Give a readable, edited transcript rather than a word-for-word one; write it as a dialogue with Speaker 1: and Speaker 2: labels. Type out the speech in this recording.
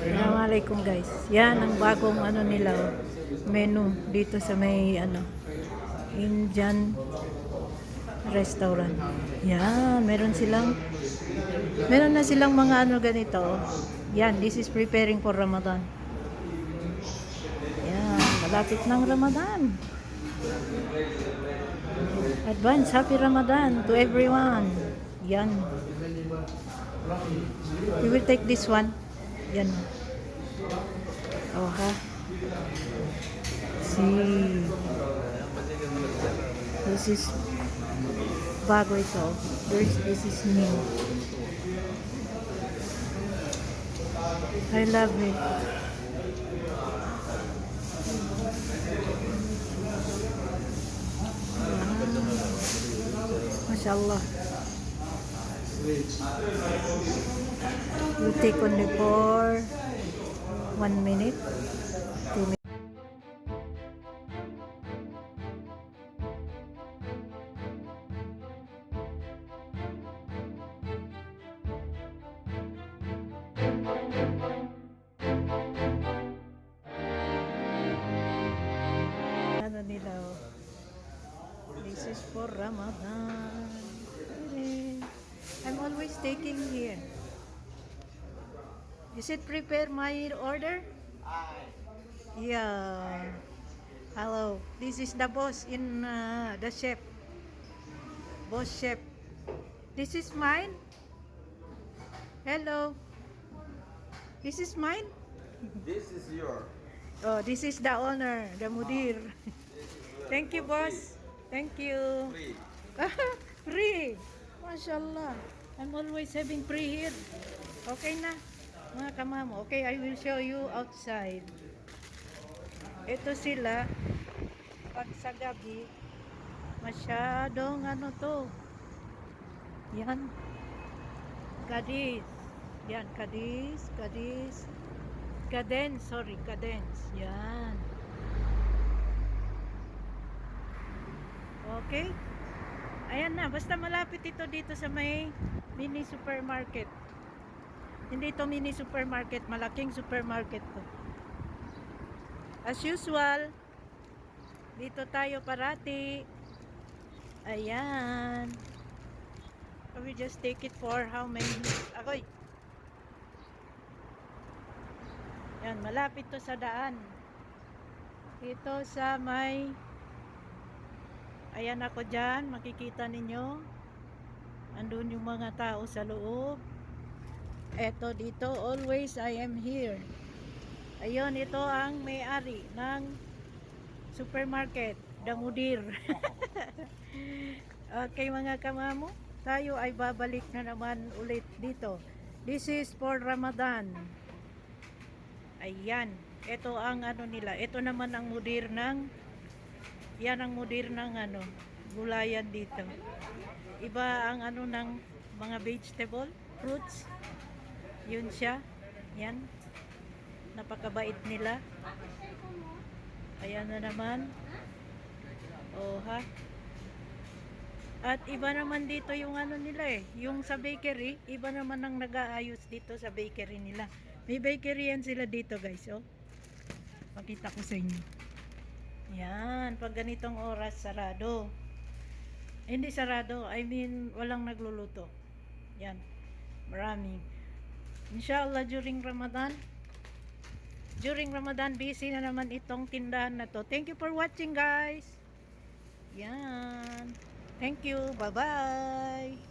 Speaker 1: Assalamualaikum guys. Yan ang bagong ano nila, oh, menu dito sa may ano Indian restaurant. Yan, meron na silang mga ano ganito, oh. Yan, this is preparing for Ramadan. Yan, malapit ng Ramadan. Advance happy Ramadan to everyone. Yan. We will take this one. Yan. Oh ha. See. This is bago ito. This is new. I love it. Mashallah. We'll take only for 1 minute, 2 minutes. Ano nila, oh. This is for Ramadan. I'm always taking here. Is it prepare my order? Yeah. Hello. This is the boss in the chef. Boss chef. This is mine. Hello. This is mine.
Speaker 2: This is your.
Speaker 1: Oh, this is the owner, the mudir. Thank you, boss. Thank you.
Speaker 2: Free.
Speaker 1: Free. Mashallah. I'm always having free here. Okay na, mga kamamo. Okay, I will show you outside. Ito sila. Pag sa gabi, masyadong ano to. Yan. Cadiz. Yan, Cadiz. Cadence, sorry, Cadence. Yan. Okay. Ayan na, basta malapit ito dito sa may mini supermarket. Hindi ito mini supermarket, malaking supermarket to. As usual, dito tayo parati. Ayan. We just take it for how many minutes? Agoy. Yan, malapit to sa daan. Ito sa may ayan ako dyan, makikita ninyo. Andun yung mga tao sa loob. Eto dito, always I am here. Ayun, ito ang may-ari ng supermarket, Damudir. Okay mga kamamo, tayo ay babalik na naman ulit dito. This is for Ramadan. Ayan, ito ang ano nila. Ito naman ang mudir ng yan ang mudir ng ano, gulayan dito. Iba ang ano ng mga vegetable, fruits. Yun siya. Yan. Napakabait nila. Ayan na naman. Oh ha. At iba naman dito yung ano nila eh. Yung sa bakery, iba naman ang nag-aayos dito sa bakery nila. May bakery yan sila dito guys. Oh. Pakita ko sa inyo. Yan, pag ganitong oras sarado. Hindi sarado, I mean walang nagluluto. Yan. Maraming. Inshallah during Ramadan busy na naman itong tindahan na to. Thank you for watching guys. Yan. Thank you. Bye-bye.